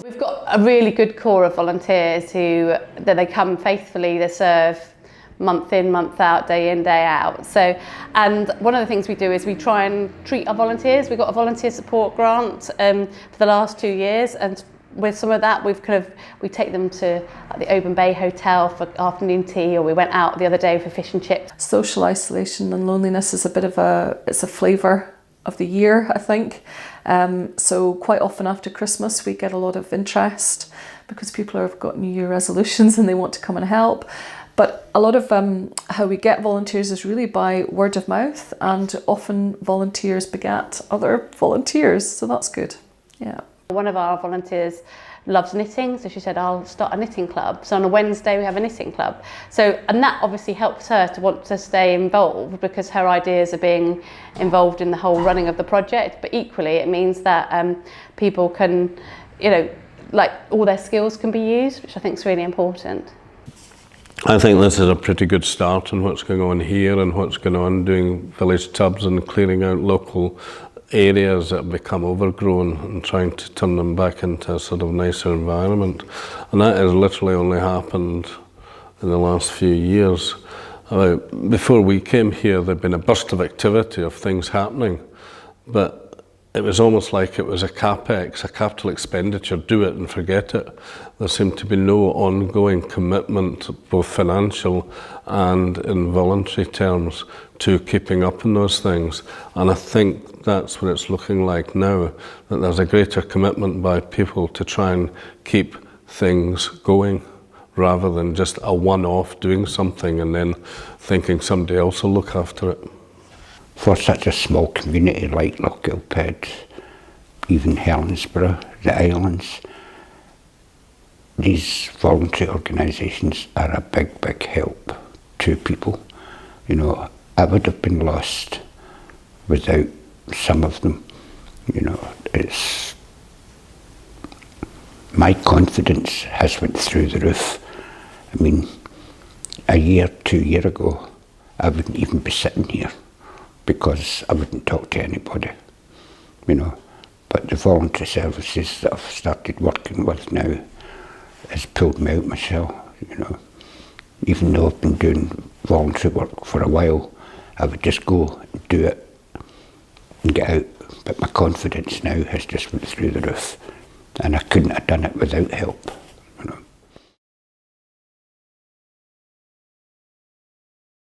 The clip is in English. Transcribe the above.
We've got a really good core of volunteers who they come faithfully, they serve month in, month out, day in, day out. So, and one of the things we do is we try and treat our volunteers. We've got a volunteer support grant for the last 2 years, and with some of that we take them to the Oban Bay Hotel for afternoon tea, or we went out the other day for fish and chips. Social isolation and loneliness is it's a flavour of the year, I think. So quite often after Christmas we get a lot of interest because people have got New Year resolutions and they want to come and help. But a lot of how we get volunteers is really by word of mouth, and often volunteers begat other volunteers, so that's good. Yeah. One of our volunteers loves knitting, so she said, I'll start a knitting club. So on a Wednesday we have a knitting club. So, and that obviously helps her to want to stay involved because her ideas are being involved in the whole running of the project. But equally it means that people can, like all their skills can be used, which I think is really important. I think this is a pretty good start on what's going on here and what's going on doing village tubs and clearing out local areas that have become overgrown and trying to turn them back into a sort of nicer environment. And that has literally only happened in the last few years. Before we came here, there'd been a burst of activity of things happening, but it was almost like it was a capex, a capital expenditure, do it and forget it. There seemed to be no ongoing commitment, both financial and in voluntary terms, to keeping up on those things. And I think that's what it's looking like now, that there's a greater commitment by people to try and keep things going, rather than just a one-off doing something and then thinking somebody else will look after it. For such a small community like Argyll and Bute, even Helensburgh, the islands, these voluntary organisations are a big, big help to people. I would have been lost without some of them. It's my confidence has went through the roof. I mean, a year, 2 years ago, I wouldn't even be sitting here, because I wouldn't talk to anybody, But the voluntary services that I've started working with now has pulled me out myself, Even though I've been doing voluntary work for a while, I would just go and do it and get out. But my confidence now has just went through the roof, and I couldn't have done it without help.